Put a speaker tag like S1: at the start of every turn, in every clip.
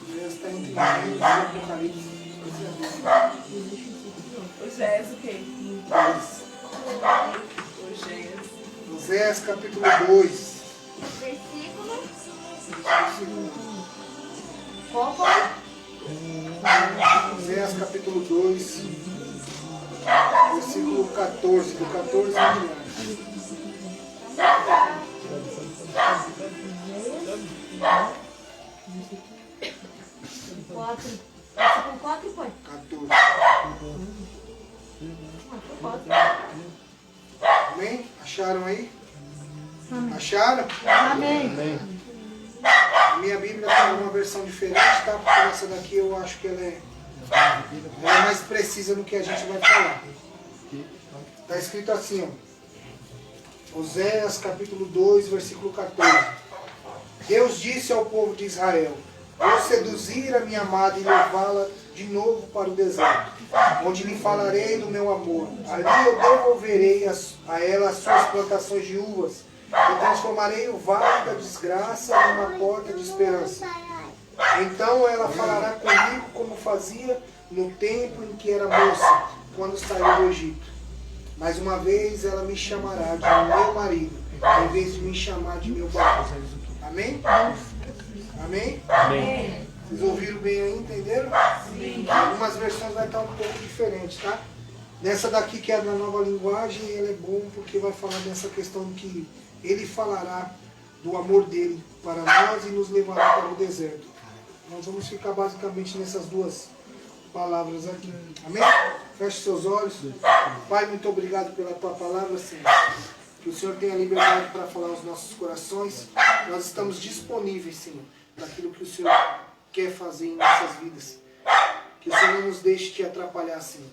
S1: Deus está entre Gênesis e Apocalipse.
S2: Oséias o quê?
S1: Oséias capítulo 2.
S3: Versículo.
S1: Oséias capítulo 2, versículo 14, do 14 em diante.
S3: 4, pai.
S1: 14. Amém? Acharam aí? Acharam?
S3: Amém.
S1: A minha Bíblia tem uma versão diferente, tá? Porque essa daqui eu acho que ela é mais precisa no que a gente vai falar. Está escrito assim, ó. Oséias capítulo 2, versículo 14. Deus disse ao povo de Israel: vou seduzir a minha amada e levá-la de novo para o deserto, onde lhe falarei do meu amor. Ali eu devolverei a ela as suas plantações de uvas, e transformarei o vale da desgraça numa porta de esperança. Então ela falará comigo como fazia no tempo em que era moça, quando saiu do Egito. Mais uma vez ela me chamará de meu marido, em vez de me chamar de meu barco. Amém? Amém?
S4: Amém.
S1: Vocês ouviram bem aí, entenderam?
S2: Sim.
S1: Algumas versões vai estar um pouco diferentes, tá? Nessa daqui que é da nova linguagem, ela é bom porque vai falar dessa questão que ele falará do amor dele para nós e nos levará para o deserto. Nós vamos ficar basicamente nessas duas palavras aqui. Amém? Feche seus olhos. Pai, muito obrigado pela tua palavra, Senhor. Que o Senhor tenha liberdade para falar aos nossos corações. Nós estamos disponíveis, Senhor, para aquilo que o Senhor quer fazer em nossas vidas. Que o Senhor não nos deixe te atrapalhar, Senhor.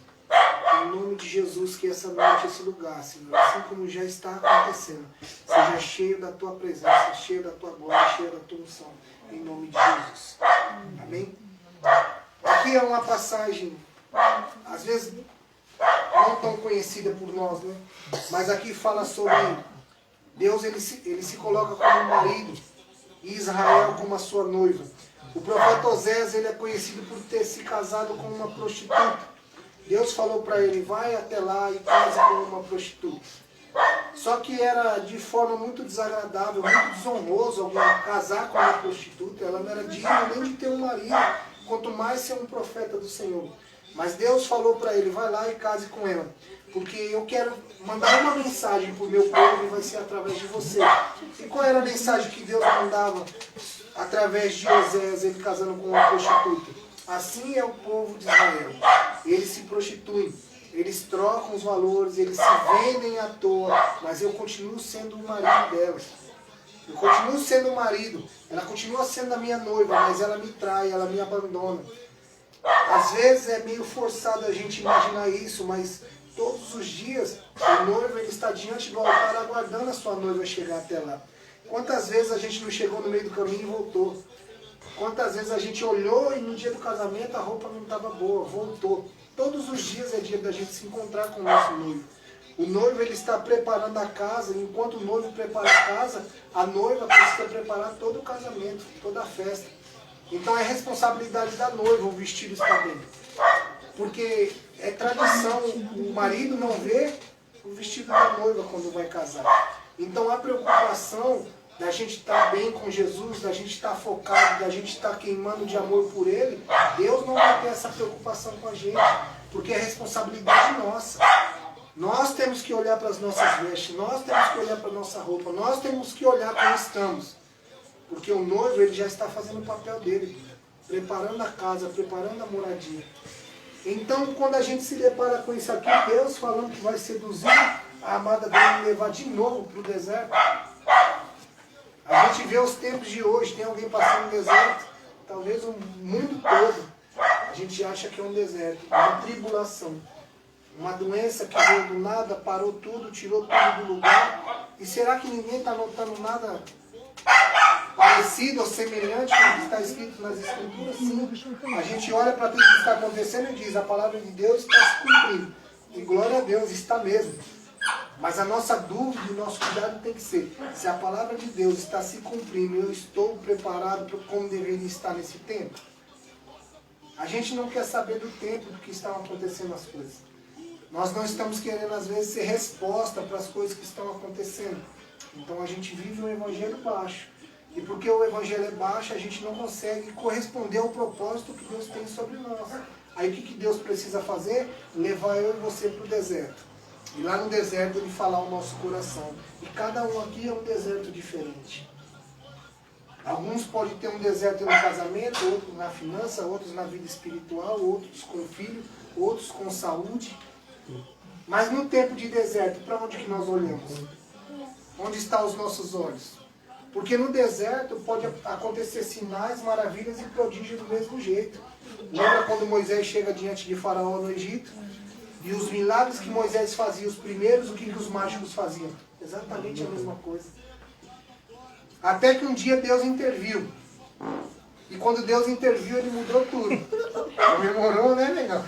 S1: Em nome de Jesus, que essa noite, esse lugar, Senhor, assim como já está acontecendo, seja cheio da tua presença, cheio da tua glória, cheio da tua unção. Em nome de Jesus. Amém? Aqui é uma passagem, às vezes, não tão conhecida por nós, né? Mas aqui fala sobre Deus, ele se coloca como marido e Israel como a sua noiva. O profeta Oséias, ele é conhecido por ter se casado com uma prostituta. Deus falou para ele, vai até lá e case com uma prostituta. Só que era de forma muito desagradável, muito desonroso alguém casar com uma prostituta. Ela não era digna nem de ter um marido, quanto mais ser um profeta do Senhor. Mas Deus falou para ele, vai lá e case com ela. Porque eu quero mandar uma mensagem para o meu povo e vai ser através de você. E qual era a mensagem que Deus mandava através de Oséias, ele casando com uma prostituta? Assim é o povo de Israel. Eles se prostituem, eles trocam os valores, eles se vendem à toa, mas eu continuo sendo o marido delas. Eu continuo sendo o marido, ela continua sendo a minha noiva, mas ela me trai, ela me abandona. Às vezes é meio forçado a gente imaginar isso, mas todos os dias o noivo ele está diante do altar aguardando a sua noiva chegar até lá. Quantas vezes a gente não chegou no meio do caminho e voltou? Quantas vezes a gente olhou e no dia do casamento a roupa não estava boa, voltou. Todos os dias é dia da gente se encontrar com o nosso noivo. O noivo ele está preparando a casa, e enquanto o noivo prepara a casa, a noiva precisa preparar todo o casamento, toda a festa. Então é responsabilidade da noiva o vestido estar bem. Porque é tradição, o marido não vê o vestido da noiva quando vai casar. Então a preocupação da gente estar bem com Jesus, da gente estar focado, da gente estar queimando de amor por Ele, Deus não vai ter essa preocupação com a gente, porque é responsabilidade nossa. Nós temos que olhar para as nossas vestes, nós temos que olhar para a nossa roupa, nós temos que olhar como estamos. Porque o noivo ele já está fazendo o papel dele, preparando a casa, preparando a moradia. Então, quando a gente se depara com isso aqui, Deus falando que vai seduzir a amada dele e levar de novo para o deserto. A gente vê os tempos de hoje, tem alguém passando no deserto, talvez o mundo todo, a gente acha que é um deserto, uma tribulação. Uma doença que veio do nada, parou tudo, tirou tudo do lugar. E será que ninguém está notando nada parecido ou semelhante com o que está escrito nas Escrituras? Sim. A gente olha para tudo que está acontecendo e diz, a palavra de Deus está se cumprindo. E glória a Deus, está mesmo. Mas a nossa dúvida e o nosso cuidado tem que ser, se a palavra de Deus está se cumprindo, eu estou preparado para como deveria estar nesse tempo? A gente não quer saber do tempo do que estão acontecendo as coisas. Nós não estamos querendo, às vezes, ser resposta para as coisas que estão acontecendo. Então a gente vive um evangelho baixo. E porque o evangelho é baixo, a gente não consegue corresponder ao propósito que Deus tem sobre nós. Aí o que Deus precisa fazer? Levar eu e você para o deserto. E lá no deserto ele falar o nosso coração. E cada um aqui é um deserto diferente. Alguns podem ter um deserto no casamento, outros na finança, outros na vida espiritual, outros com filho, outros com saúde. Mas no tempo de deserto, para onde que nós olhamos? Onde estão os nossos olhos? Porque no deserto pode acontecer sinais, maravilhas e prodígios do mesmo jeito. Lembra quando Moisés chega diante de Faraó no Egito? E os milagres que Moisés fazia, os primeiros, o que os mágicos faziam? Exatamente a mesma coisa. Até que um dia Deus interviu. E quando Deus interviu, ele mudou tudo. Comemorou, né, legal?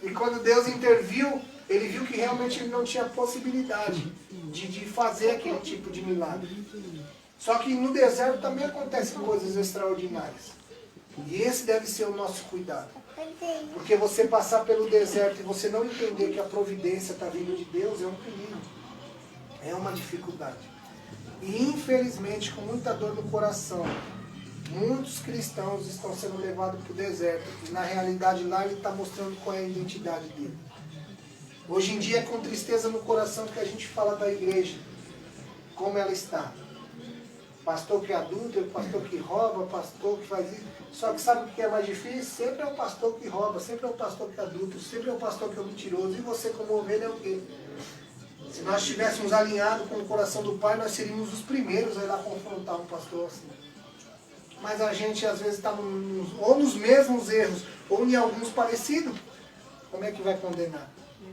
S1: E quando Deus interviu, ele viu que realmente ele não tinha possibilidade de fazer aquele tipo de milagre. Só que no deserto também acontecem coisas extraordinárias. E esse deve ser o nosso cuidado. Porque você passar pelo deserto e você não entender que a providência está vindo de Deus é um perigo. É uma dificuldade. E infelizmente, com muita dor no coração, muitos cristãos estão sendo levados para o deserto. E na realidade lá ele está mostrando qual é a identidade dele. Hoje em dia é com tristeza no coração que a gente fala da igreja. Como ela está. Pastor que é adúltero, pastor que rouba, pastor que faz isso. Só que sabe o que é mais difícil? Sempre é o pastor que rouba, sempre é o pastor que é adúltero, sempre é o pastor que é mentiroso. E você como ovelha é o quê? Se nós estivéssemos alinhados com o coração do Pai, nós seríamos os primeiros a ir lá confrontar um pastor assim. Mas a gente às vezes está ou nos mesmos erros, ou em alguns parecidos. Como é que vai condenar?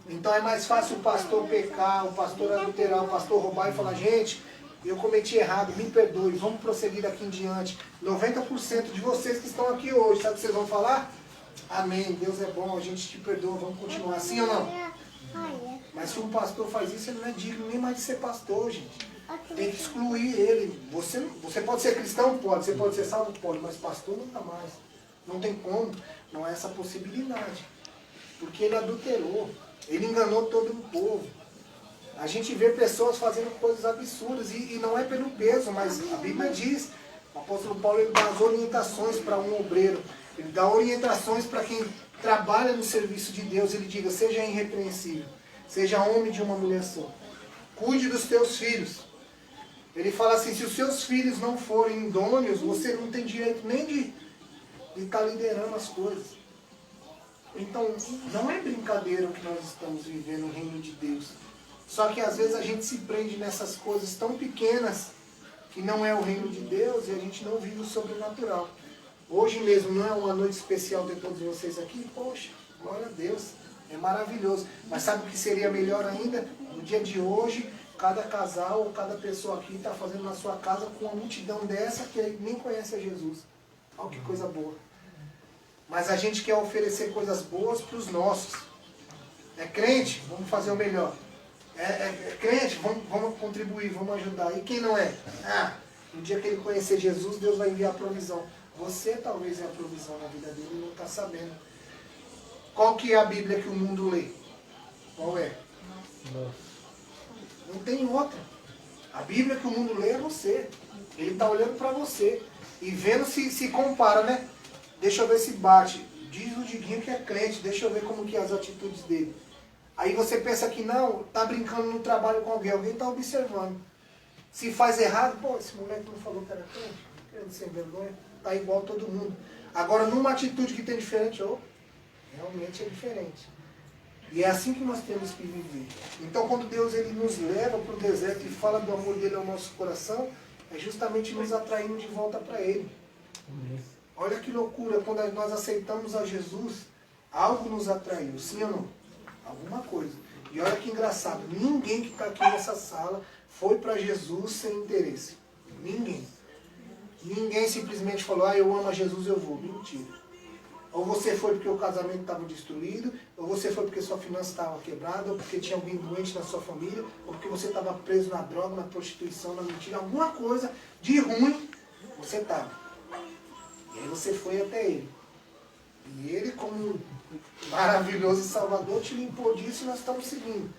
S1: Então é mais fácil o pastor pecar, o pastor adulterar, o pastor roubar e falar, gente, eu cometi errado, me perdoe, vamos prosseguir daqui em diante. 90% de vocês que estão aqui hoje, sabe o que vocês vão falar? Amém, Deus é bom, a gente te perdoa, vamos continuar assim ou não? Mas se um pastor faz isso, ele não é digno nem mais de ser pastor, gente. Tem que excluir ele. Você pode ser cristão? Pode. Você pode ser salvo? Pode. Mas pastor nunca mais. Não tem como. Não há essa possibilidade. Porque ele adulterou. Ele enganou todo o povo. A gente vê pessoas fazendo coisas absurdas. E não é pelo peso, mas a Bíblia diz. O apóstolo Paulo ele dá as orientações para um obreiro. Ele dá orientações para quem trabalha no serviço de Deus. Ele diga, seja irrepreensível. Seja homem de uma mulher só. Cuide dos teus filhos. Ele fala assim, se os seus filhos não forem idôneos, você não tem direito nem de estar liderando as coisas. Então, não é brincadeira o que nós estamos vivendo no reino de Deus. Só que às vezes a gente se prende nessas coisas tão pequenas, que não é o reino de Deus, e a gente não vive o sobrenatural. Hoje mesmo não é uma noite especial de todos vocês aqui? Poxa, glória a Deus, é maravilhoso. Mas sabe o que seria melhor ainda? No dia de hoje, cada casal ou cada pessoa aqui está fazendo na sua casa com uma multidão dessa que nem conhece a Jesus. Olha que coisa boa. Mas a gente quer oferecer coisas boas para os nossos. É crente? Vamos fazer o melhor. É crente? Vamos contribuir, vamos ajudar. E quem não é? No dia que ele conhecer Jesus, Deus vai enviar a provisão. Você talvez é a provisão na vida dele e não está sabendo. Qual que é a Bíblia que o mundo lê? Qual é? Não tem outra. A Bíblia que o mundo lê é você. Ele está olhando para você. E vendo se compara, né? Deixa eu ver se bate. Diz o Diguinho que é crente. Deixa eu ver como que é as atitudes dele. Aí você pensa que não, está brincando no trabalho com alguém. Alguém está observando. Se faz errado, pô, esse moleque não falou que era crente. Querendo sem vergonha. Está igual todo mundo. Agora, numa atitude que tem diferente, realmente é diferente. E é assim que nós temos que viver. Então, quando Deus ele nos leva para o deserto e fala do amor dele ao nosso coração, é justamente nos atraindo de volta para ele. Olha que loucura, quando nós aceitamos a Jesus, algo nos atraiu, sim ou não? Alguma coisa. E olha que engraçado, ninguém que está aqui nessa sala foi para Jesus sem interesse. Ninguém. Ninguém simplesmente falou, eu amo a Jesus, eu vou. Mentira. Ou você foi porque o casamento estava destruído, ou você foi porque sua finança estava quebrada, ou porque tinha alguém doente na sua família, ou porque você estava preso na droga, na prostituição, na mentira, alguma coisa de ruim você estava. E aí você foi até ele. E ele, como um maravilhoso Salvador, te limpou disso e nós estamos seguindo.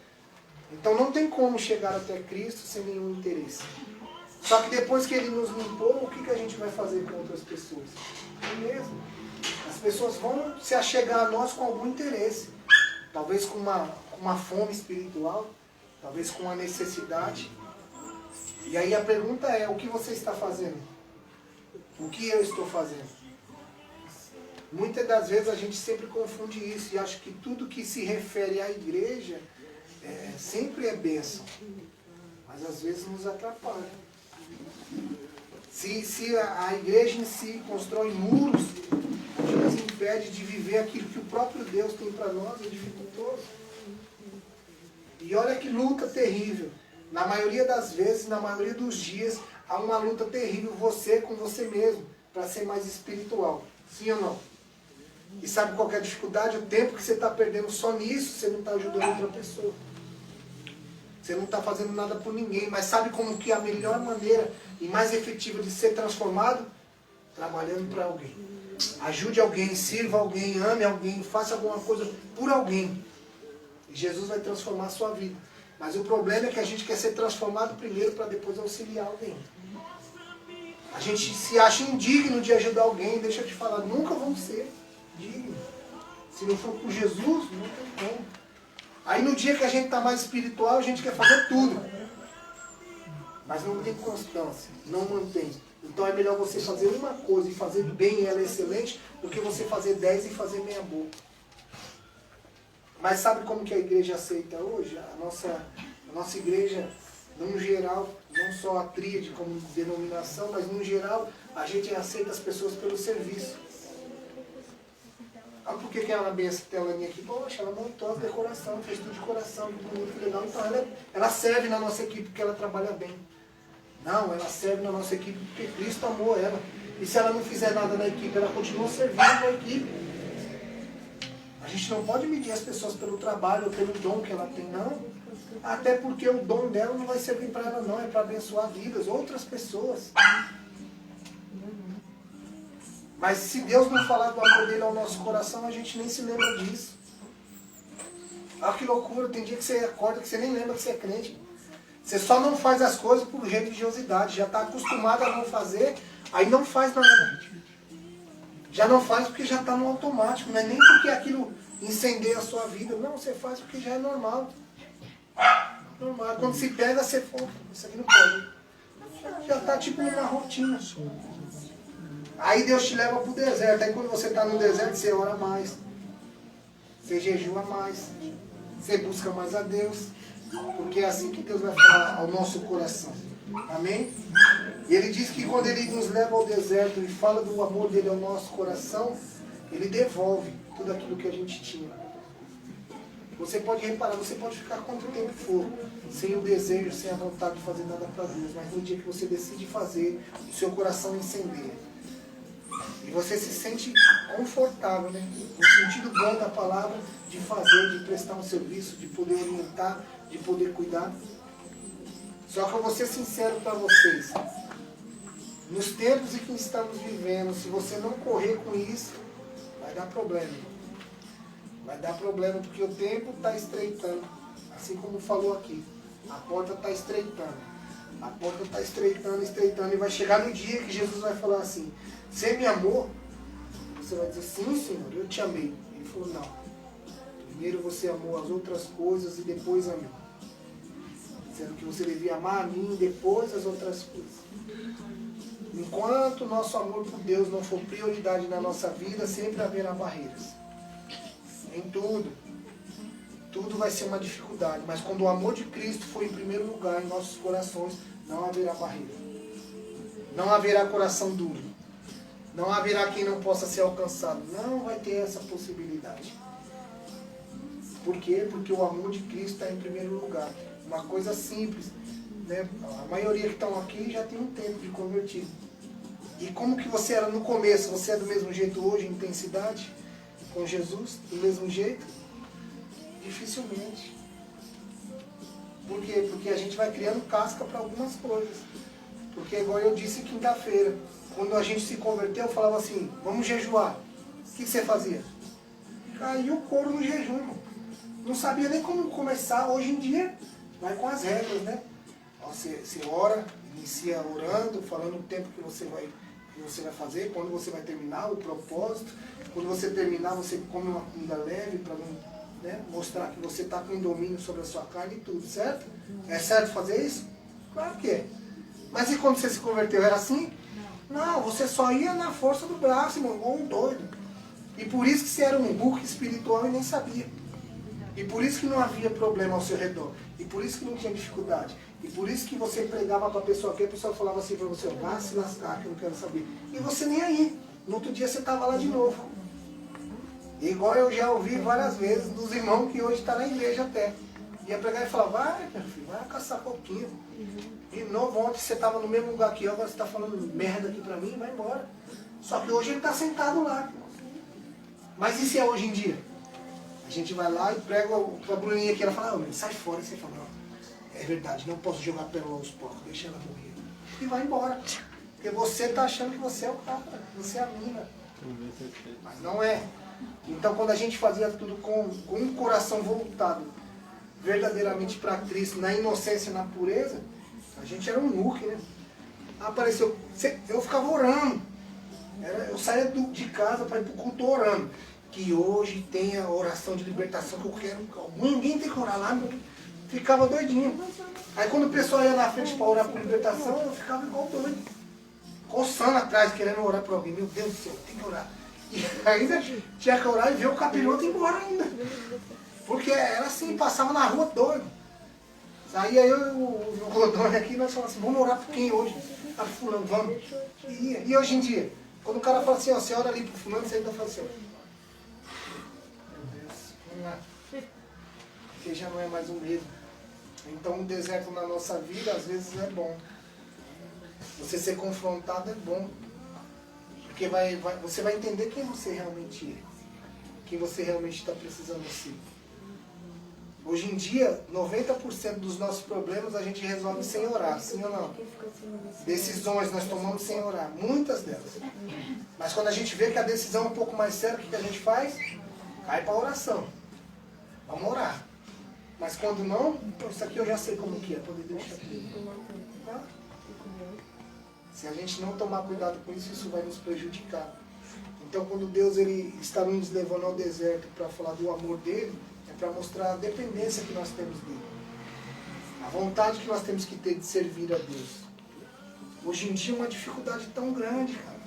S1: Então não tem como chegar até Cristo sem nenhum interesse. Só que depois que ele nos limpou, o que a gente vai fazer com outras pessoas? É mesmo. As pessoas vão se achegar a nós com algum interesse. Talvez com uma fome espiritual, talvez com uma necessidade. E aí a pergunta é, o que você está fazendo? O que eu estou fazendo? Muitas das vezes a gente sempre confunde isso e acha que tudo que se refere à igreja sempre é bênção. Mas às vezes nos atrapalha. Se a igreja em si constrói muros que nos impede de viver aquilo que o próprio Deus tem para nós, é dificultoso. E olha que luta terrível. Na maioria das vezes, na maioria dos dias, há uma luta terrível você com você mesmo, para ser mais espiritual. Sim ou não? E sabe qual que é a dificuldade? O tempo que você está perdendo só nisso, você não está ajudando outra pessoa. Você não está fazendo nada por ninguém. Mas sabe como que é a melhor maneira e mais efetiva de ser transformado? Trabalhando para alguém. Ajude alguém, sirva alguém, ame alguém, faça alguma coisa por alguém. E Jesus vai transformar a sua vida. Mas o problema é que a gente quer ser transformado primeiro para depois auxiliar alguém. A gente se acha indigno de ajudar alguém, deixa eu te falar, nunca vamos ser dignos. Se não for por Jesus, não tem como. Aí no dia que a gente está mais espiritual, a gente quer fazer tudo. Mas não tem constância, não mantém. Então é melhor você fazer uma coisa e fazer bem e ela é excelente, do que você fazer 10 e fazer meia boca. Mas sabe como que a igreja aceita hoje? A nossa igreja, no geral, não só a tríade como denominação, mas no geral, a gente aceita as pessoas pelo serviço. Ah, por que ela abriu essa telaninha aqui? Poxa, ela montou a decoração, fez tudo de coração, que bonito, que legal. Então ela serve na nossa equipe porque ela trabalha bem. Não, ela serve na nossa equipe porque Cristo amou ela. E se ela não fizer nada na equipe, ela continua servindo na equipe. A gente não pode medir as pessoas pelo trabalho ou pelo dom que ela tem, não. Até porque o dom dela não vai servir para ela, não. É para abençoar vidas, outras pessoas. Mas se Deus não falar do amor dele ao nosso coração, a gente nem se lembra disso. Olha que loucura, tem dia que você acorda que você nem lembra que você é crente. Você só não faz as coisas por religiosidade, já está acostumado a não fazer, aí não faz nada. Já não faz porque já está no automático, não é nem porque aquilo incendeia a sua vida, não, você faz porque já é normal. Normal. Quando se pega, você fala, isso aqui não pode. Já está tipo numa rotina. Aí Deus te leva para o deserto. Aí quando você está no deserto, você ora mais. Você jejua mais. Você busca mais a Deus. Porque é assim que Deus vai falar ao nosso coração. Amém? E Ele diz que quando Ele nos leva ao deserto e fala do amor dele ao nosso coração, Ele devolve tudo aquilo que a gente tinha. Você pode reparar, você pode ficar quanto tempo for, sem o desejo, sem a vontade de fazer nada para Deus. Mas no dia que você decide fazer, o seu coração incendeia. E você se sente confortável, né? No sentido bom da palavra, de fazer, de prestar um serviço, de poder orientar, de poder cuidar. Só que eu vou ser sincero para vocês. Nos tempos em que estamos vivendo, se você não correr com isso, vai dar problema. Vai dar problema porque o tempo está estreitando. Assim como falou aqui. A porta está estreitando. A porta está estreitando, estreitando. E vai chegar no dia que Jesus vai falar assim: você me amou? Você vai dizer: sim, Senhor, eu te amei. Ele falou: não. Primeiro você amou as outras coisas e depois a mim. Sendo que você devia amar a mim e depois as outras coisas. Enquanto o nosso amor por Deus não for prioridade na nossa vida, sempre haverá barreiras. Em tudo. Tudo vai ser uma dificuldade. Mas quando o amor de Cristo for em primeiro lugar em nossos corações, não haverá barreira. Não haverá coração duro. Não haverá quem não possa ser alcançado. Não vai ter essa possibilidade. Por quê? Porque o amor de Cristo está em primeiro lugar. Uma coisa simples, né? A maioria que estão aqui já tem um tempo de convertido. E como que você era no começo? Você é do mesmo jeito hoje, intensidade? com Jesus do mesmo jeito? Dificilmente. Por quê? Porque a gente vai criando casca para algumas coisas. Porque, igual eu disse quinta-feira, quando a gente se converteu, eu falava assim, vamos jejuar. O que você fazia? Caiu o couro no jejum, irmão. Não sabia nem como começar. Hoje em dia, vai com as regras, né? Você ora, inicia orando, falando o tempo que você vai fazer, quando você vai terminar, o propósito. Quando você terminar, você come uma comida leve para não, né, mostrar que você está com domínio sobre a sua carne e tudo, certo? É certo fazer isso? Claro que é. Mas e quando você se converteu, era assim? Não, você só ia na força do braço, irmão, igual um doido. E por isso que você era um burro espiritual e nem sabia. E por isso que não havia problema ao seu redor. E por isso que não tinha dificuldade. E por isso que você pregava para a pessoa que a pessoa falava assim para você, vá se lascar, que eu não quero saber. E você nem aí. No outro dia você estava lá de novo. Igual eu já ouvi várias vezes dos irmãos que hoje estão na igreja até. Ia pregar e falar, vai, meu filho, vai caçar coquinho. De novo, ontem você estava no mesmo lugar que eu, agora você está falando merda aqui para mim, vai embora. Só que hoje ele está sentado lá. Mas e se é hoje em dia? A gente vai lá e prega pra Bruninha aqui, ela fala, meu, sai fora. E você fala, não, é verdade, não posso jogar pérola aos porcos, deixa ela morrer. E vai embora. Porque você tá achando que você é o cara, você é a mina. Mas não é. Então quando a gente fazia tudo com um coração voltado verdadeiramente para Cristo, na inocência, na pureza, a gente era um nuke, né? Apareceu, eu ficava orando. Eu saía de casa para ir pro culto orando. Que hoje tem a oração de libertação que eu quero. Ninguém tem que orar lá, eu ficava doidinho. Aí quando o pessoal ia na frente para orar por libertação, eu ficava igual doido. Coçando atrás, querendo orar para alguém. Meu Deus do céu, tem que orar. E ainda tinha que orar e ver o capiroto embora ainda. Porque era assim, passava na rua doido. Aí eu e o Rodônio aqui, nós falamos assim, vamos orar por quem hoje? Ah, fulano, vamos. E hoje em dia, quando o cara fala assim, ó, você ora ali pro fulano, você ainda fala assim, ó. Porque já não é mais o mesmo. Então o deserto na nossa vida às vezes é bom. Você ser confrontado é bom. Porque você vai entender quem você realmente é. Quem você realmente está precisando ser. Hoje em dia, 90% dos nossos problemas a gente resolve sem orar, sim ou não? Decisões nós tomamos sem orar, muitas delas. Mas quando a gente vê que a decisão é um pouco mais séria, o que a gente faz? Cai para a oração. Vamos orar. Mas quando não, então isso aqui eu já sei como que é, poder deixar aqui. Tá? Se a gente não tomar cuidado com isso, isso vai nos prejudicar. Então quando Deus ele está nos levando ao deserto para falar do amor dele, é para mostrar a dependência que nós temos dele. A vontade que nós temos que ter de servir a Deus. Hoje em dia é uma dificuldade tão grande, cara,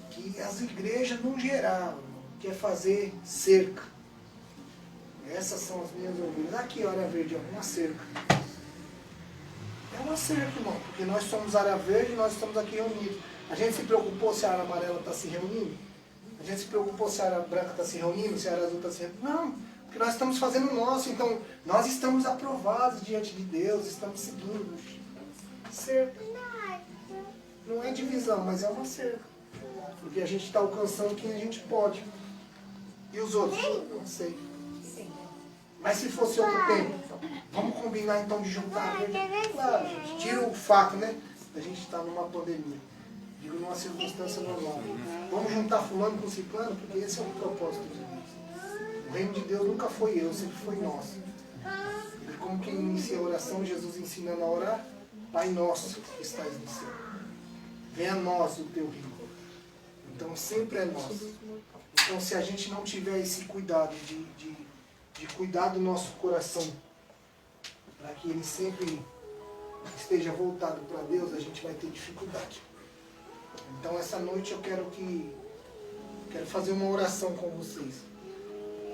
S1: que as igrejas, no geral, quer fazer cerca. Essas são as minhas ovelhas. Aqui, área verde, ó, uma cerca. É uma cerca, irmão, porque nós somos área verde e nós estamos aqui reunidos. A gente se preocupou se a área amarela está se reunindo? A gente se preocupou se a área branca está se reunindo, se a área azul está se reunindo? Não, porque nós estamos fazendo o nosso. Então, nós estamos aprovados diante de Deus, estamos seguindo. Cerca. Não é divisão, mas é uma cerca. Porque a gente está alcançando quem a gente pode. E os outros? Não sei. Mas se fosse outro tempo, vamos combinar então de juntar. Claro, gente, tira o fato, né? A gente está numa pandemia. Digo, numa circunstância normal. Vamos juntar fulano com ciclano, porque esse é o propósito de Deus. O reino de Deus nunca foi eu, sempre foi nosso. E como quem inicia a oração, Jesus ensinando a orar, Pai nosso que estás no céu. Venha a nós o teu reino. Então sempre é nosso. Então se a gente não tiver esse cuidado de cuidar do nosso coração, para que ele sempre esteja voltado para Deus, a gente vai ter dificuldade. Então essa noite eu quero fazer uma oração com vocês,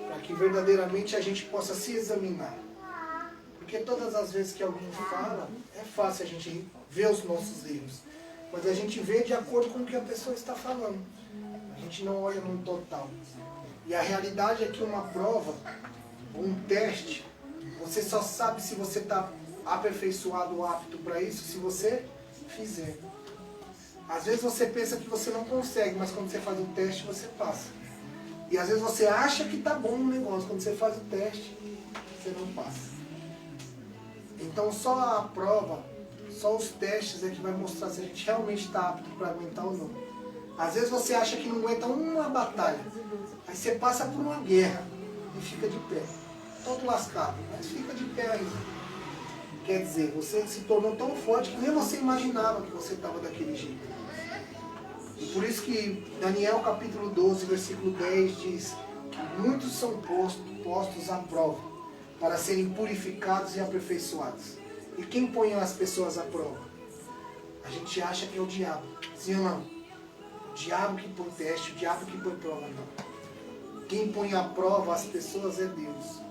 S1: para que verdadeiramente a gente possa se examinar. Porque todas as vezes que alguém fala, é fácil a gente ver os nossos erros, mas a gente vê de acordo com o que a pessoa está falando. A gente não olha no total. E a realidade é que uma prova, um teste, você só sabe se você está aperfeiçoado ou apto para isso se você fizer. Às vezes você pensa que você não consegue, mas quando você faz o teste você passa. E às vezes você acha que está bom no negócio, quando você faz o teste, você não passa. Então só a prova, só os testes é que vai mostrar se a gente realmente está apto para aguentar ou não. Às vezes você acha que não aguenta uma batalha, aí você passa por uma guerra e fica de pé, todo lascado, mas fica de pé ainda. Quer dizer, você se tornou tão forte que nem você imaginava que você estava daquele jeito. E por isso que Daniel capítulo 12, versículo 10 diz que muitos são postos à prova para serem purificados e aperfeiçoados. E quem põe as pessoas à prova? A gente acha que é o diabo, sim ou não? O diabo que põe teste, o diabo que põe prova, não. Quem põe à prova as pessoas é Deus,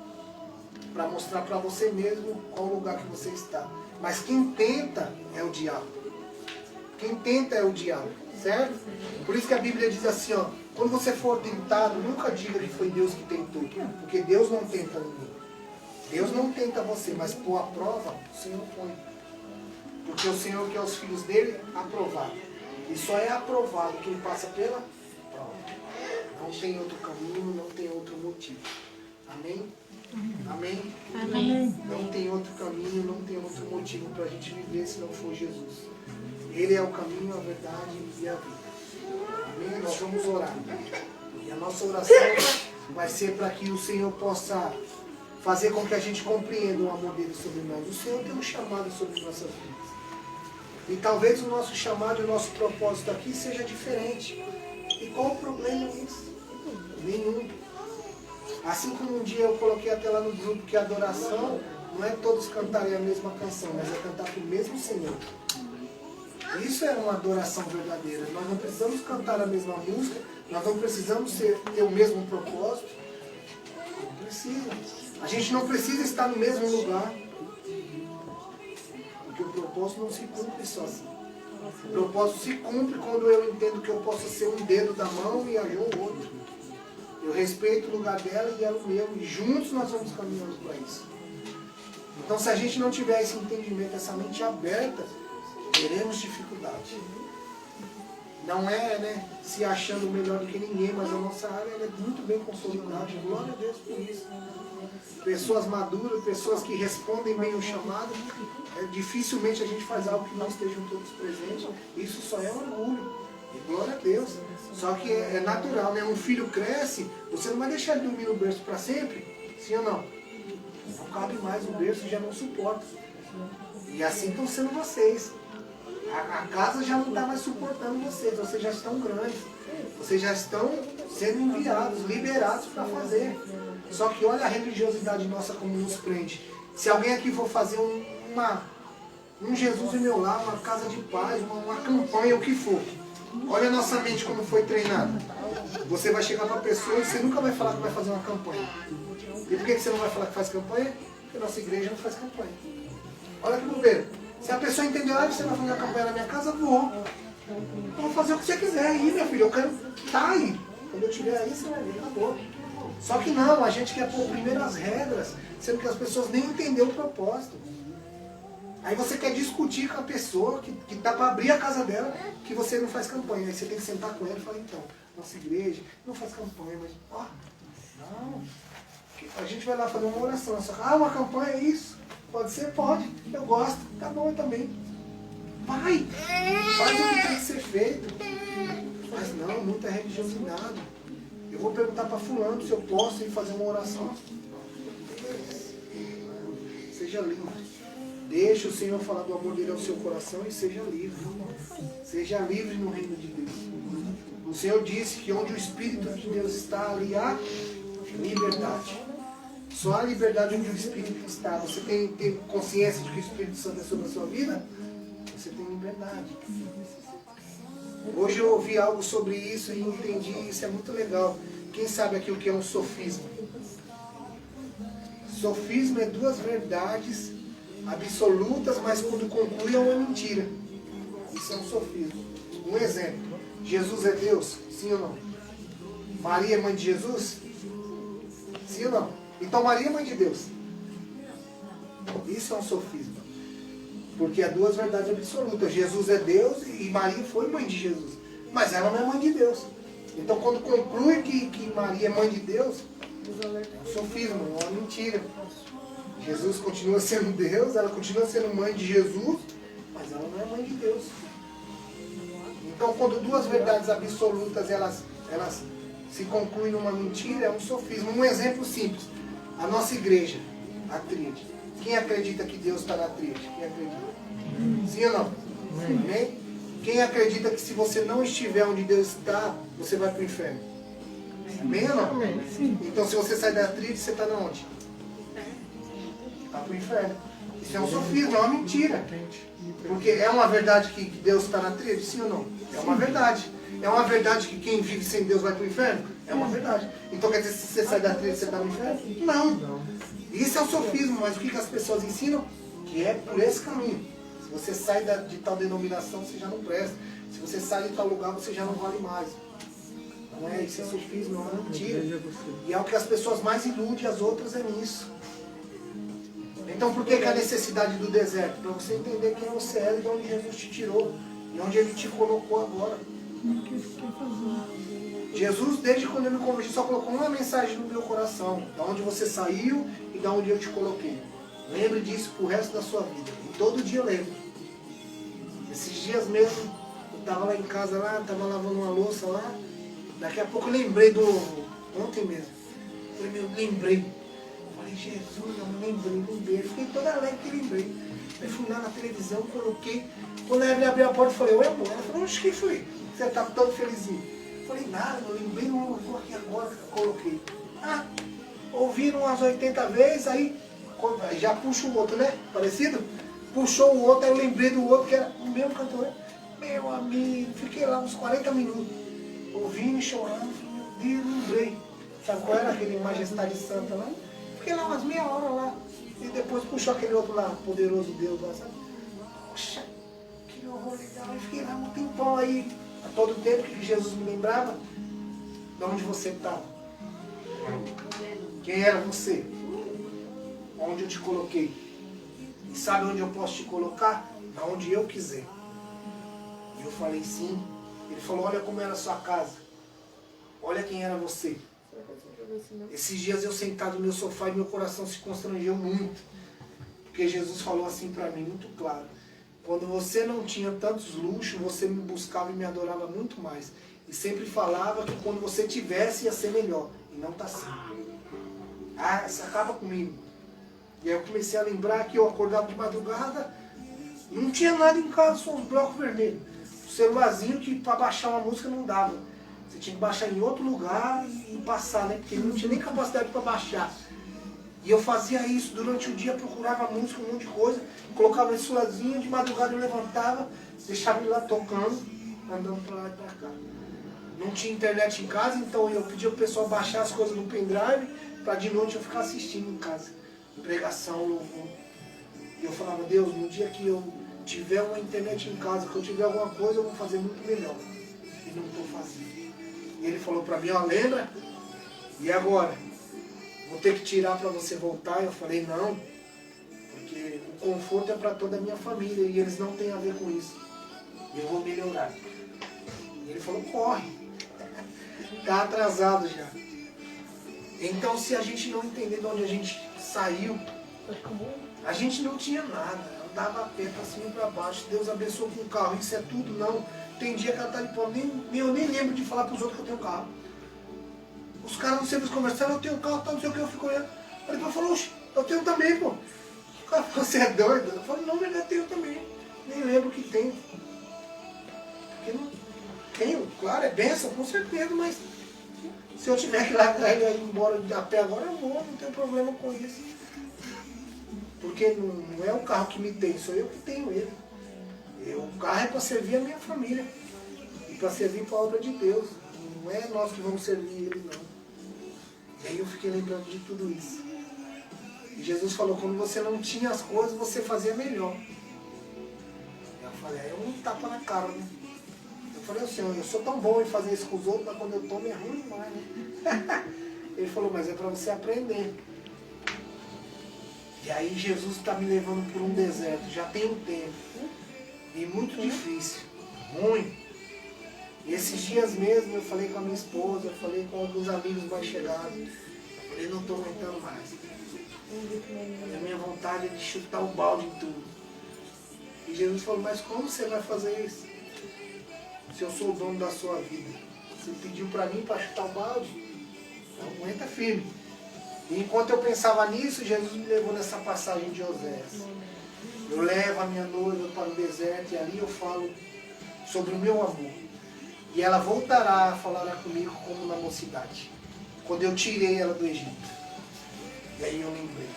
S1: para mostrar para você mesmo qual lugar que você está. Mas quem tenta é o diabo. Quem tenta é o diabo, certo? Por isso que a Bíblia diz assim, ó, quando você for tentado, nunca diga que foi Deus que tentou, porque Deus não tenta ninguém. Deus não tenta você, mas por a prova, o Senhor põe. Porque o Senhor quer os filhos dele aprovados. E só é aprovado quem passa pela prova. Não tem outro caminho, não tem outro motivo. Amém? Amém?
S3: Amém.
S1: Não tem outro caminho, não tem outro motivo para a gente viver se não for Jesus. Ele é o caminho, a verdade e a vida. Amém? Nós vamos orar. E a nossa oração vai ser para que o Senhor possa fazer com que a gente compreenda o amor dele sobre nós. O Senhor tem um chamado sobre nossas vidas. E talvez o nosso chamado e o nosso propósito aqui seja diferente. E qual o problema nisso? Nenhum. Assim como um dia eu coloquei até lá no grupo que a adoração não é todos cantarem a mesma canção, mas é cantar para o mesmo Senhor. Isso é uma adoração verdadeira. Nós não precisamos cantar a mesma música, nós não precisamos ter o mesmo propósito. Não precisa. A gente não precisa estar no mesmo lugar. Porque o propósito não se cumpre sozinho. O propósito se cumpre quando eu entendo que eu posso ser um dedo da mão e a Jo o outro. Eu respeito o lugar dela e ela o meu. E juntos nós vamos caminhando para isso. Então se a gente não tiver esse entendimento, essa mente aberta, teremos dificuldade. Não é, né, se achando melhor do que ninguém, mas a nossa área é muito bem consolidada. Glória a Deus por isso. Pessoas maduras, pessoas que respondem bem o chamado, dificilmente a gente faz algo que não estejam todos presentes. Isso só é orgulho. E glória a Deus. Só que é natural, né? Um filho cresce, você não vai deixar ele dormir no berço para sempre? Sim ou não? Não cabe mais, o berço já não suporta. E assim estão sendo vocês. A casa já não está mais suportando vocês já estão grandes. Vocês já estão sendo enviados, liberados para fazer. Só que olha a religiosidade nossa como nos prende. Se alguém aqui for fazer um Jesus em meu lar, uma casa de paz, uma campanha, o que for. Olha a nossa mente como foi treinada. Você vai chegar para a pessoa e você nunca vai falar que vai fazer uma campanha. E por que você não vai falar que faz campanha? Porque a nossa igreja não faz campanha. Olha que bobeira. Se a pessoa entendeu, você vai fazer uma campanha na minha casa, vou. Eu vou fazer o que você quiser aí, meu filho. Eu quero estar aí. Quando eu estiver aí, você vai ver, acabou. Só que não, a gente quer pôr primeiro as regras, sendo que as pessoas nem entenderam o propósito. Aí você quer discutir com a pessoa que está para abrir a casa dela, que você não faz campanha. Aí você tem que sentar com ela e falar, então, nossa igreja não faz campanha, mas, não. A gente vai lá fazer uma oração. Uma campanha é isso? Pode ser? Pode. Eu gosto. Tá bom, eu também. Vai. Faz o que tem que ser feito. Mas não, muita religiosidade. Eu vou perguntar para fulano se eu posso ir fazer uma oração. Seja livre. Deixe o Senhor falar do amor dele ao seu coração e seja livre. Seja livre no reino de Deus. O Senhor disse que onde o Espírito de Deus está, ali há liberdade. Só há liberdade onde o Espírito está. Você tem consciência de que o Espírito Santo é sobre a sua vida? Você tem liberdade. Hoje eu ouvi algo sobre isso e entendi, isso é muito legal. Quem sabe aqui o que é um sofisma? Sofisma é duas verdades absolutas, mas quando conclui é uma mentira. Isso é um sofisma. Um exemplo. Jesus é Deus? Sim ou não? Maria é mãe de Jesus? Sim ou não? Então Maria é mãe de Deus. Isso é um sofisma. Porque há duas verdades absolutas. Jesus é Deus e Maria foi mãe de Jesus. Mas ela não é mãe de Deus. Então quando conclui que Maria é mãe de Deus, é um sofisma, é uma mentira. Jesus continua sendo Deus, ela continua sendo mãe de Jesus, mas ela não é mãe de Deus. Então quando duas verdades absolutas elas se concluem numa mentira, é um sofisma. Um exemplo simples, a nossa igreja, a tríade. Quem acredita que Deus está na tríade? Quem acredita? Sim ou não? Amém? Quem acredita que se você não estiver onde Deus está, você vai para o inferno? Amém ou não? Então se você sai da tríade, você está onde? Está para o inferno. Isso é um sofisma, é uma mentira. Porque é uma verdade que Deus está na tríade? Sim ou não? É uma verdade. É uma verdade que quem vive sem Deus vai para o inferno? É uma verdade. Então quer dizer, se você sai da tríade, você está no inferno? Não. Isso é um sofismo, mas o que as pessoas ensinam? Que é por esse caminho. Se você sai de tal denominação, você já não presta. Se você sai de tal lugar, você já não vale mais. Não é? Isso é sofismo, é uma mentira. E é o que as pessoas mais iludem as outras é nisso. Então por que a necessidade do deserto? Para você entender quem você é e de onde Jesus te tirou. E onde Ele te colocou agora. Jesus, desde quando eu me converti, só colocou uma mensagem no meu coração. Da onde você saiu e da onde eu te coloquei. Lembre disso pro resto da sua vida. E todo dia eu lembro. Esses dias mesmo, eu estava lá em casa, estava lavando uma louça lá. Daqui a pouco eu lembrei do... Ontem mesmo. Eu lembrei. Falei, Jesus, eu lembrei. Fiquei toda alegre que lembrei. Aí fui lá na televisão, coloquei. Quando eu abri a porta, eu falei, oi amor. Ela falou, oxe, quem foi? Você tá todo felizinho. Eu falei, nada, eu lembrei um louvor aqui agora que eu coloquei. Ouviram umas 80 vezes, aí já puxa o outro, né? Parecido? Puxou o outro, aí eu lembrei do outro, que era o mesmo cantor. Meu amigo, fiquei lá uns 40 minutos. Ouvindo e chorando, falei, meu Deus, lembrei. Sabe qual era aquele Majestade Santa lá? Fiquei lá umas meia hora lá. E depois puxou aquele outro lá, Poderoso Deus lá, sabe? Poxa, que horror legal. Eu fiquei lá um tempão aí. A todo tempo que Jesus me lembrava de onde você estava. Quem era você? Onde eu te coloquei. E sabe onde eu posso te colocar? Aonde eu quiser. E eu falei sim. Ele falou, olha como era a sua casa. Olha quem era você. Esses dias eu sentado no meu sofá e meu coração se constrangeu muito. Porque Jesus falou assim para mim, muito claro. Quando você não tinha tantos luxos, você me buscava e me adorava muito mais. E sempre falava que quando você tivesse ia ser melhor. E não está assim. Isso acaba comigo. E aí eu comecei a lembrar que eu acordava de madrugada, não tinha nada em casa, só uns blocos vermelhos. O celularzinho que para baixar uma música não dava. Você tinha que baixar em outro lugar e passar, né? Porque não tinha nem capacidade para baixar. E eu fazia isso durante o dia, procurava música, um monte de coisa, colocava esse celularzinho, de madrugada eu levantava, deixava ele lá tocando, andando para lá e para cá. Não tinha internet em casa, então eu pedia pro pessoal baixar as coisas no pendrive, para de noite eu ficar assistindo em casa. Pregação, louvor. E eu falava, Deus, no dia que eu tiver uma internet em casa, que eu tiver alguma coisa, eu vou fazer muito melhor. E não estou fazendo. E ele falou para mim, ó, lembra? E agora? Vou ter que tirar para você voltar? Eu falei, não. Porque o conforto é para toda a minha família e eles não têm a ver com isso. Eu vou melhorar. E ele falou, corre. Está atrasado já. Então se a gente não entender de onde a gente saiu, a gente não tinha nada, andava a pé para cima e para baixo, Deus abençoou com o carro, isso é tudo, não. Tem dia que ela está de pobre, eu nem lembro de falar para os outros que eu tenho carro. Os caras no serviço conversando, eu tenho carro, tá, não sei o que, eu fico olhando. Aí depois falou, oxe, eu tenho também, pô. O cara falou, você é doido? Eu falei, não, mas eu tenho também. Nem lembro que tenho. Porque não tenho, claro, é benção, com certeza, mas se eu tiver que ir lá ir embora a pé agora, eu vou, não tenho problema com isso. Porque não é o carro que me tem, sou eu que tenho ele. O carro é para servir a minha família. E para servir para a obra de Deus. Não é nós que vamos servir ele, não. E aí eu fiquei lembrando de tudo isso. E Jesus falou, quando você não tinha as coisas, você fazia melhor. Eu falei, aí um tapa na cara, né? Eu falei assim, eu sou tão bom em fazer isso com os outros, mas quando eu tomo é ruim demais, né? Ele falou, mas é para você aprender. E aí Jesus está me levando por um deserto, já tem um tempo. E muito difícil, ruim. E esses dias mesmo eu falei com a minha esposa, eu falei com alguns amigos mais chegados. Eu falei, não estou aguentando mais. A minha vontade é de chutar o balde em tudo. E Jesus falou, mas como você vai fazer isso? Se eu sou o dono da sua vida. Você pediu para mim para chutar o balde? Então aguenta firme. E enquanto eu pensava nisso, Jesus me levou nessa passagem de Oséias. Eu levo a minha noiva para o deserto e ali eu falo sobre o meu amor. E ela voltará, falará comigo como na mocidade. Quando eu tirei ela do Egito. E aí eu lembrei.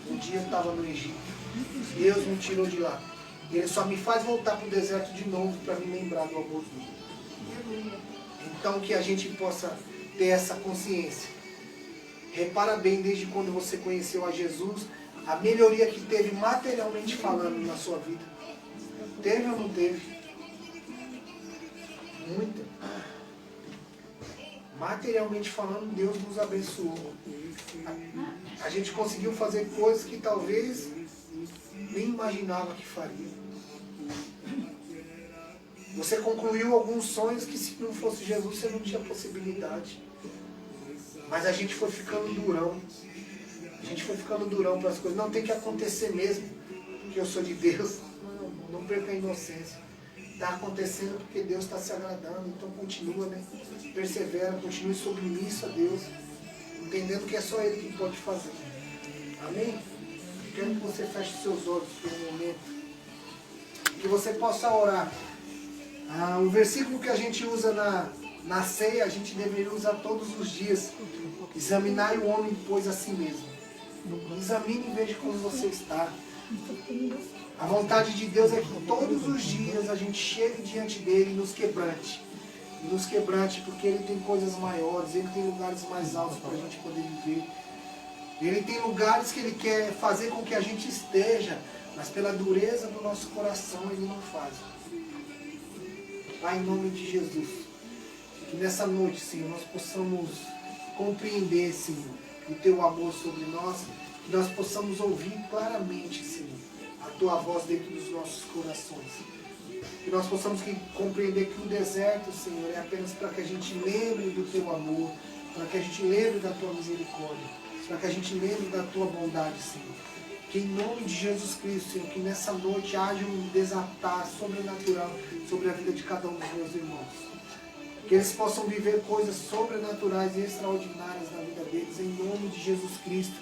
S1: Um dia eu estava no Egito. Deus me tirou de lá. E Ele só me faz voltar para o deserto de novo para me lembrar do amor dele. Então que a gente possa ter essa consciência. Repara bem, desde quando você conheceu a Jesus, a melhoria que teve materialmente falando na sua vida. Teve ou não teve? Muita. Materialmente falando, Deus nos abençoou. A gente conseguiu fazer coisas que talvez nem imaginava que faria. Você concluiu alguns sonhos que se não fosse Jesus você não tinha possibilidade. Mas a gente foi ficando durão. A gente foi ficando durão para as coisas. Não, tem que acontecer mesmo, porque eu sou de Deus. Não perca a inocência. Está acontecendo porque Deus está se agradando. Então continua, né? Persevera, continue submisso a Deus. Entendendo que é só Ele que pode fazer. Amém? Quero que você feche seus olhos por um momento. Que você possa orar. O versículo que a gente usa na ceia, a gente deveria usar todos os dias. Examinai o homem, pois, a si mesmo. Examine e veja como você está. A vontade de Deus é que todos os dias a gente chegue diante dele e nos quebrante. E nos quebrante porque Ele tem coisas maiores, Ele tem lugares mais altos para a gente poder viver. Ele tem lugares que Ele quer fazer com que a gente esteja, mas pela dureza do nosso coração Ele não faz. Pai, em nome de Jesus, que nessa noite, Senhor, nós possamos compreender, Senhor, o Teu amor sobre nós, que nós possamos ouvir claramente, Senhor, a Tua voz dentro dos nossos corações. Que nós possamos compreender que o deserto, Senhor, é apenas para que a gente lembre do Teu amor, para que a gente lembre da Tua misericórdia, para que a gente lembre da Tua bondade, Senhor. Que em nome de Jesus Cristo, Senhor, que nessa noite haja um desatar sobrenatural sobre a vida de cada um dos meus irmãos. Que eles possam viver coisas sobrenaturais e extraordinárias na vida deles, em nome de Jesus Cristo,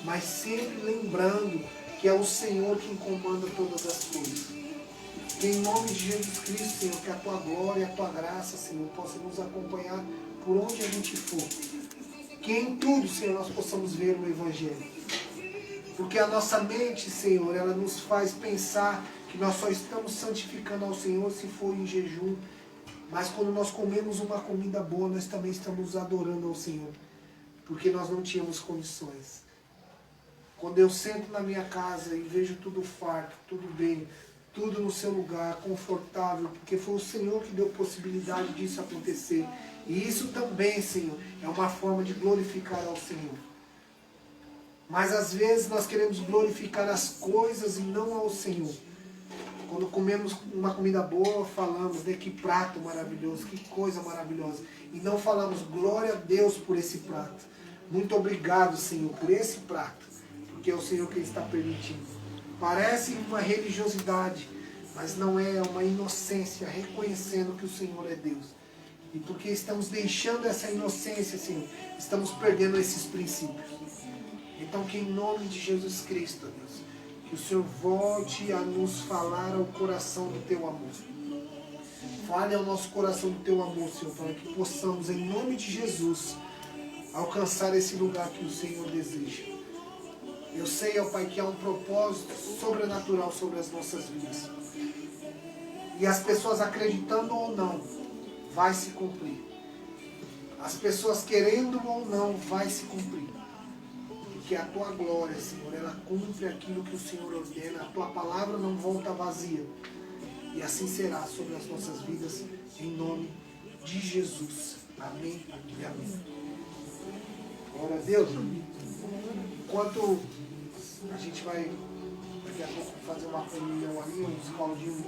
S1: mas sempre lembrando que é o Senhor quem comanda todas as coisas. Que em nome de Jesus Cristo, Senhor, que a Tua glória e a Tua graça, Senhor, possa nos acompanhar por onde a gente for. Que em tudo, Senhor, nós possamos ver o Evangelho. Porque a nossa mente, Senhor, ela nos faz pensar que nós só estamos santificando ao Senhor se for em jejum. Mas quando nós comemos uma comida boa, nós também estamos adorando ao Senhor. Porque nós não tínhamos condições. Quando eu sento na minha casa e vejo tudo farto, tudo bem, tudo no seu lugar, confortável, porque foi o Senhor que deu possibilidade disso acontecer. E isso também, Senhor, é uma forma de glorificar ao Senhor. Mas às vezes nós queremos glorificar as coisas e não ao Senhor. Quando comemos uma comida boa, falamos, né, que prato maravilhoso, que coisa maravilhosa. E não falamos, glória a Deus por esse prato. Muito obrigado, Senhor, por esse prato. Porque é o Senhor que está permitindo. Parece uma religiosidade, mas não é uma inocência, reconhecendo que o Senhor é Deus. E porque estamos deixando essa inocência, Senhor, estamos perdendo esses princípios. Então que em nome de Jesus Cristo, Deus, que o Senhor volte a nos falar ao coração do Teu amor. Fale ao nosso coração do Teu amor, Senhor, para que possamos, em nome de Jesus, alcançar esse lugar que o Senhor deseja. Eu sei, ó Pai, que há um propósito sobrenatural sobre as nossas vidas. E as pessoas acreditando ou não, vai se cumprir. As pessoas querendo ou não, vai se cumprir. Que a Tua glória, Senhor, ela cumpre aquilo que o Senhor ordena. A Tua palavra não volta vazia. E assim será sobre as nossas vidas, em nome de Jesus. Amém e amém. Glória a Deus. Enquanto a gente vai, daqui a pouco, fazer uma comunhão ali, uns caldinhos.